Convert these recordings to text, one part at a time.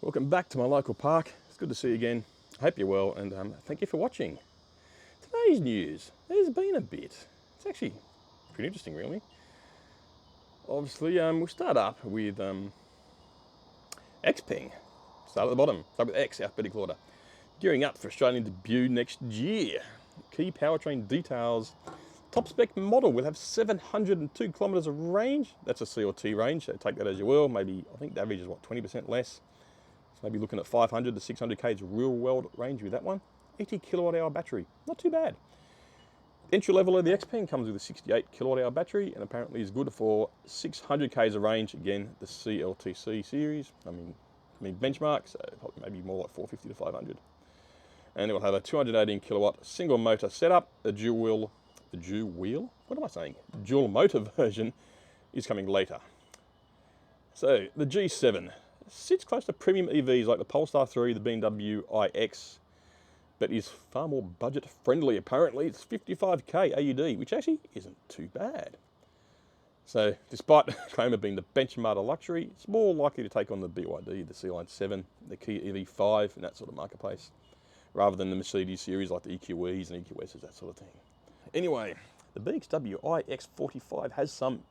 Welcome back to my local park. It's good to see you again. I hope you're well, and thank you for watching. Today's news, there's been a bit. It's actually pretty interesting, really. Obviously, we'll start up with XPeng. Start at the bottom. Start with X, alphabetical order. Gearing up for Australian debut next year. Key powertrain details. Top spec model will have 702 kilometres of range. That's a CLT range, so take that as you will. Maybe, I think the average is what, 20% less. So maybe looking at 500 to 600 k's real world range with that one. 80 kilowatt hour battery, not too bad. Entry level of the XPeng comes with a 68 kilowatt hour battery and apparently is good for 600 k's of range. Again, the CLTC series. I mean benchmark, so probably maybe more like 450 to 500. And it will have a 218 kilowatt single motor setup. The dual motor version is coming later. So the G7 sits close to premium EVs like the Polestar 3, the BMW iX, but is far more budget friendly. Apparently it's 55k AUD, which actually isn't too bad. So despite the claim of being the benchmark of luxury, it's more likely to take on the BYD, the C-Line 7, the Kia EV5 and that sort of marketplace, rather than the Mercedes series like the EQEs and EQSs, that sort of thing. Anyway, the BMW iX45 has some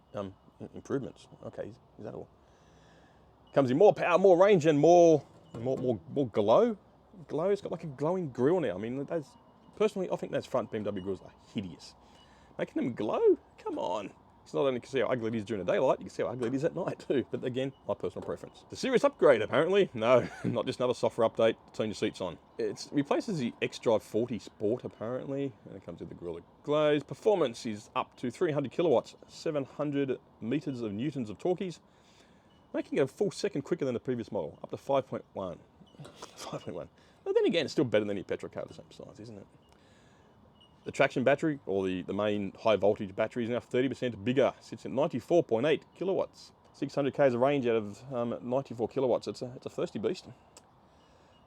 improvements. Okay, is that all? Comes in more power, more range, and more glow. It's got like a glowing grille now. I mean, personally, I think those front BMW grills are hideous. Making them glow? Come on. It's not only you can see how ugly it is during the daylight, you can see how ugly it is at night too. But again, my personal preference. The serious upgrade, apparently. No, not just another software update to turn your seats on. It replaces the xDrive 40 Sport, apparently. And it comes with the grille that glows. Performance is up to 300 kilowatts, 700 meters of newtons of torques, making it a full second quicker than the previous model, up to 5.1. 5.1. But then again, it's still better than your petrol car of the same size, isn't it? The traction battery, or the main high voltage battery, is now 30% bigger. Sits at 94.8 kilowatts. 600 k's of range out of 94 kilowatts. It's a thirsty beast.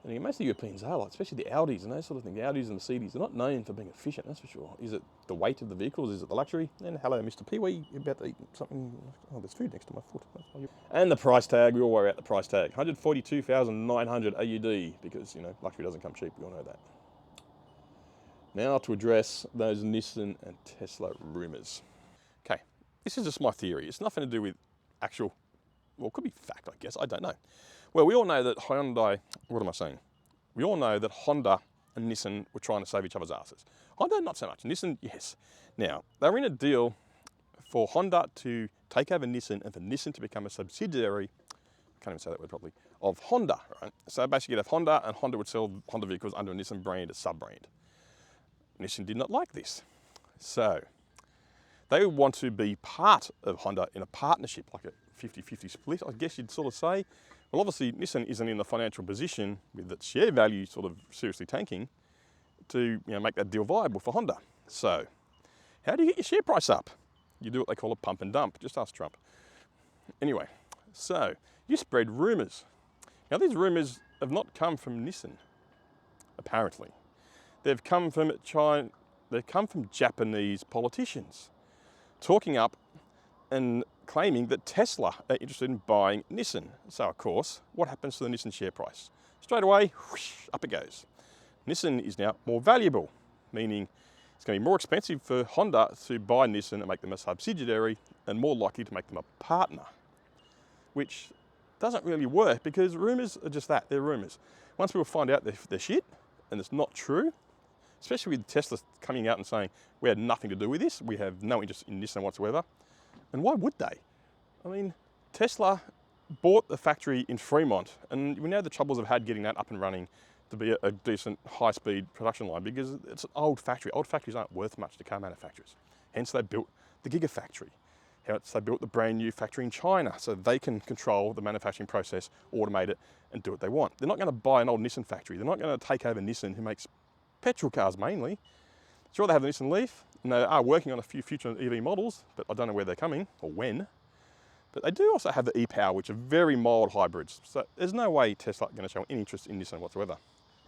And again, most of the Europeans are, like, especially the Audis and those sort of things. The Audis and Mercedes are not known for being efficient, that's for sure. Is it the weight of the vehicles? Is it the luxury? And hello, Mr. Pee-wee, you're about to eat something. Oh, there's food next to my foot. And the price tag, we all worry about the price tag. 142,900 AUD, because, you know, luxury doesn't come cheap, we all know that. Now to address those Nissan and Tesla rumours. Okay, this is just my theory. It's nothing to do with actual, well, it could be fact, I guess, I don't know. Well, we all know that We all know that Honda and Nissan were trying to save each other's asses. Honda, not so much. Nissan, yes. Now, they were in a deal for Honda to take over Nissan and for Nissan to become a subsidiary, I can't even say that word properly, of Honda, right? So basically you'd have Honda, and Honda would sell Honda vehicles under a Nissan brand, a sub-brand. Nissan did not like this. So they want to be part of Honda in a partnership, like a 50-50 split, I guess you'd sort of say. Well, obviously Nissan isn't in the financial position with its share value sort of seriously tanking to, you know, make that deal viable for Honda. So how do you get your share price up? You do what they call a pump and dump. Just ask Trump. Anyway, so you spread rumours. Now these rumours have not come from Nissan, apparently. They've come from China. They've come from Japanese politicians talking up and claiming that Tesla are interested in buying Nissan. So of course, what happens to the Nissan share price? Straight away, whoosh, up it goes. Nissan is now more valuable, meaning it's going to be more expensive for Honda to buy Nissan and make them a subsidiary, and more likely to make them a partner, which doesn't really work because rumours are just that, they're rumours. Once people find out they're shit and it's not true, especially with Tesla coming out and saying, we had nothing to do with this, we have no interest in Nissan whatsoever. And why would they? I mean, Tesla bought the factory in Fremont, and we know the troubles they've had getting that up and running to be a decent high-speed production line because it's an old factory. Old factories aren't worth much to car manufacturers. Hence they built the Gigafactory. Hence they built the brand new factory in China so they can control the manufacturing process, automate it, and do what they want. They're not going to buy an old Nissan factory. They're not going to take over Nissan, who makes petrol cars mainly. Sure, they have the Nissan Leaf, and they are working on a few future EV models, but I don't know where they're coming or when. But they do also have the e-Power, which are very mild hybrids. So there's no way Tesla are going to show any interest in Nissan whatsoever.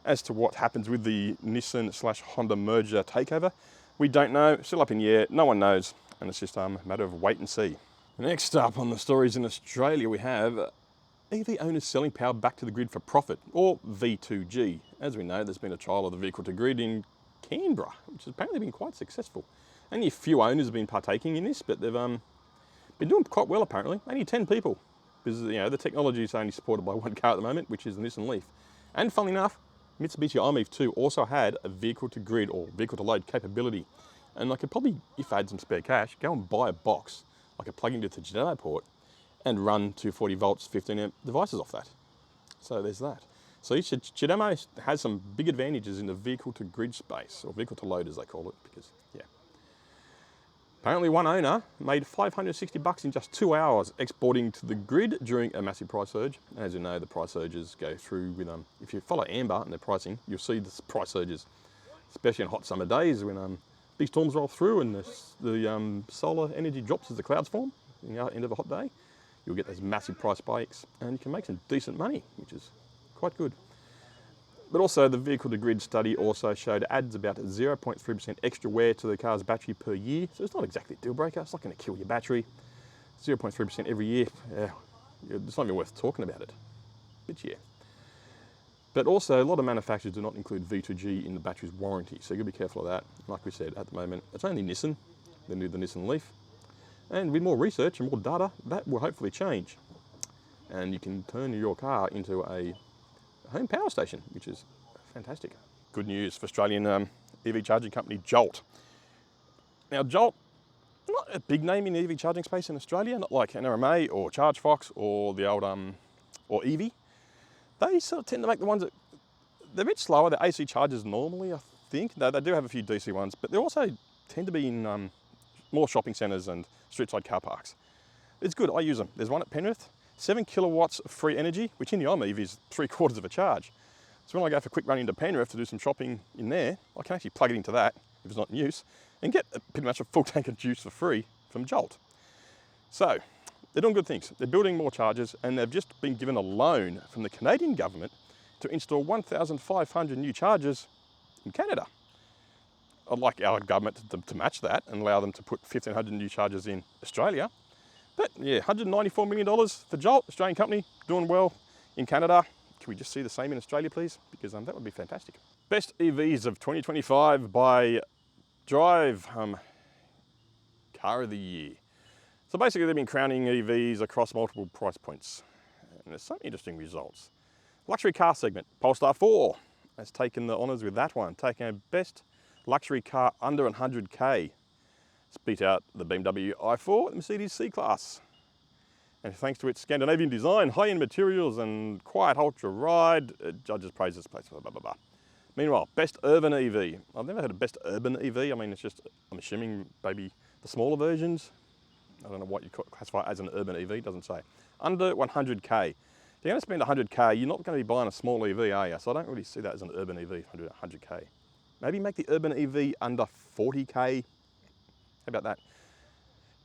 As to what happens with the Nissan/Honda merger takeover, we don't know. Still up in the air. No one knows, and it's just a matter of wait and see. Next up on the stories in Australia, we have EV owners selling power back to the grid for profit, or V2G. As we know, there's been a trial of the vehicle to grid in Canberra, which has apparently been quite successful. Only a few owners have been partaking in this, but they've been doing quite well apparently. Only 10 people, because the technology is only supported by one car at the moment, which is the Nissan Leaf. And funnily enough, Mitsubishi iMEV 2 also had a vehicle to grid or vehicle to load capability. And I could probably, if I had some spare cash, go and buy a box I could plug into the Genemo port and run 240 volts, 15 amp devices off that. So there's that. So Genemo has some big advantages in the vehicle to grid space, or vehicle to load as they call it, because yeah. Apparently one owner made $560 in just 2 hours exporting to the grid during a massive price surge. And as you know, the price surges go through with, if you follow Amber and their pricing, you'll see the price surges, especially on hot summer days when big storms roll through and the solar energy drops as the clouds form in the end of a hot day. You'll get those massive price spikes and you can make some decent money, which is quite good. But also the vehicle to grid study also showed adds about 0.3% extra wear to the car's battery per year. So it's not exactly a deal breaker. It's not going to kill your battery. 0.3% every year. Yeah, it's not even worth talking about it. But yeah. But also a lot of manufacturers do not include V2G in the battery's warranty. So you've got to be careful of that. Like we said, at the moment, it's only Nissan. They do the Nissan Leaf. And with more research and more data, that will hopefully change. And you can turn your car into a home power station, which is fantastic. Good news for Australian EV charging company Jolt. Now Jolt, not a big name in the EV charging space in Australia, not like NRMA or ChargeFox or the old or EV. They sort of tend to make the ones that they're a bit slower. They're AC chargers normally, I think. They do have a few DC ones, but they also tend to be in more shopping centres and street side car parks. It's good. I use them. There's one at Penrith. 7 kilowatts of free energy, which in the iMEV is 3/4 of a charge. So when I go for a quick run into Penrith to do some shopping in there, I can actually plug it into that, if it's not in use, and get pretty much a full tank of juice for free from Jolt. So they're doing good things. They're building more chargers, and they've just been given a loan from the Canadian government to install 1,500 new chargers in Canada. I'd like our government to match that and allow them to put 1,500 new chargers in Australia. But yeah, $194 million for Jolt, Australian company, doing well in Canada. Can we just see the same in Australia, please? Because that would be fantastic. Best EVs of 2025 by Drive Car of the Year. So basically they've been crowning EVs across multiple price points. And there's some interesting results. Luxury car segment, Polestar 4 has taken the honours with that one, taking a best luxury car under 100K. It's beat out the BMW i4, the Mercedes C-Class. And thanks to its Scandinavian design, high-end materials and quiet ultra ride, judges praise this place, blah, blah, blah, blah. Meanwhile, best urban EV. I've never heard of best urban EV. I mean, it's just, I'm assuming maybe the smaller versions. I don't know what you classify as an urban EV, doesn't say. Under 100K. If you're going to spend 100K, you're not going to be buying a small EV, are you? So I don't really see that as an urban EV, 100K. Maybe make the urban EV under 40K. How about that?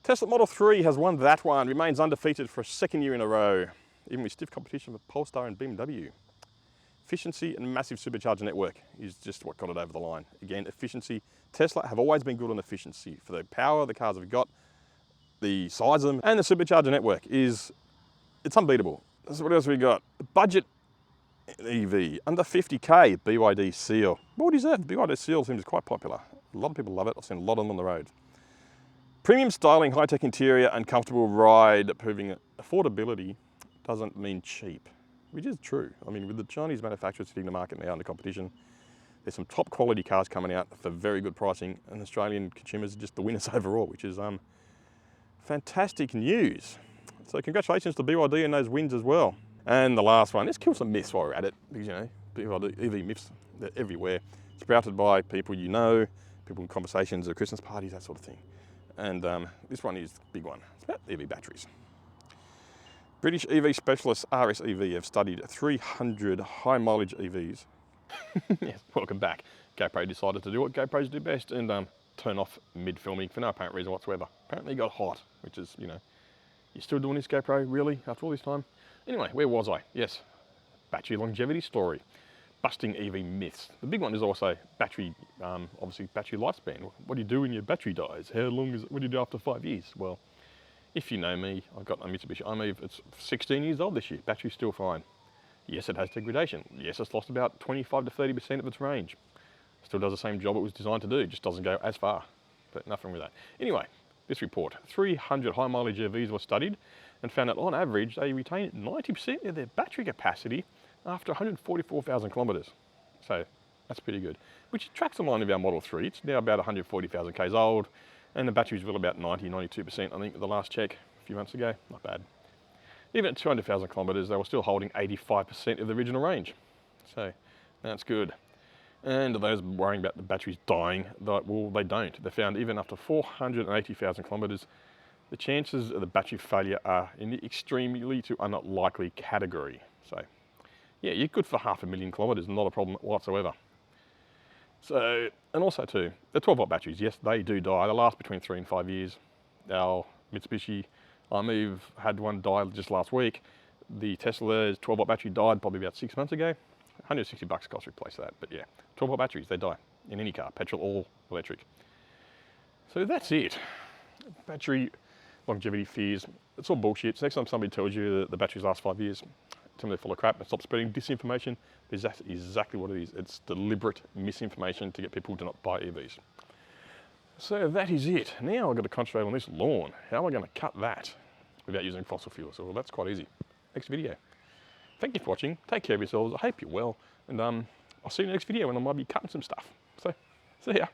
Tesla Model 3 has won that one, remains undefeated for a second year in a row, even with stiff competition with Polestar and BMW. Efficiency and massive supercharger network is just what got it over the line. Again, efficiency. Tesla have always been good on efficiency. For the power the cars have got, the size of them, and the supercharger network it's unbeatable. So what else we got? Budget EV, under 50K, BYD Seal. Well deserved. BYD Seal seems quite popular. A lot of people love it. I've seen a lot of them on the road. Premium styling, high-tech interior, and comfortable ride, proving that affordability doesn't mean cheap, which is true. I mean, with the Chinese manufacturers hitting the market now under competition, there's some top quality cars coming out for very good pricing, and Australian consumers are just the winners overall, which is fantastic news. So congratulations to BYD and those wins as well. And the last one, let's kill some myths while we're at it, because BYD EV myths, they're everywhere. Sprouted by people you know, people in conversations at Christmas parties, that sort of thing. And this one is the big one. It's about EV batteries. British EV specialists RSEV have studied 300 high mileage EVs. Yes, welcome back. GoPro decided to do what GoPros do best and turn off mid-filming for no apparent reason whatsoever. Apparently it got hot, which is, you're still doing this, GoPro, really, after all this time? Anyway, where was I? Yes, battery longevity story. Busting EV myths. The big one is also battery, obviously battery lifespan. What do you do when your battery dies? What do you do after 5 years? Well, If you know me, I've got a Mitsubishi iMove. It's 16 years old this year. Battery's still fine. Yes, it has degradation. Yes, it's lost about 25 to 30% of its range. Still does the same job it was designed to do, just doesn't go as far. But nothing with that. Anyway, this report, 300 high mileage EVs were studied and found that on average they retain 90% of their battery capacity after 144,000 kilometres. So that's pretty good. Which tracks in line with our Model 3. It's now about 140,000 k's old, and the battery's well about 92%, I think, at the last check a few months ago. Not bad. Even at 200,000 kilometres, they were still holding 85% of the original range. So that's good. And those worrying about the batteries dying, well, they don't. They found even after 480,000 kilometres, the chances of the battery failure are in the extremely to unlikely category. So yeah, you're good for 500,000 kilometres, not a problem whatsoever. So, and also too, the 12-volt batteries, yes, they do die. They last between 3 and 5 years. Our Mitsubishi iMove had one die just last week. The Tesla's 12-volt battery died probably about 6 months ago. $160 cost to replace that, but yeah, 12-volt batteries, they die in any car, petrol or electric. So that's it. Battery longevity fears, it's all bullshit. So next time somebody tells you that the batteries last 5 years, tell them they're full of crap and stop spreading disinformation, because that's exactly what it is. It's deliberate misinformation to get people to not buy EVs. So that is it. Now I've got to concentrate on this lawn. How am I going to cut that without using fossil fuels? Well, that's quite easy. Next video. Thank you for watching. Take care of yourselves. I hope you're well. And I'll see you in the next video when I might be cutting some stuff. So, see ya.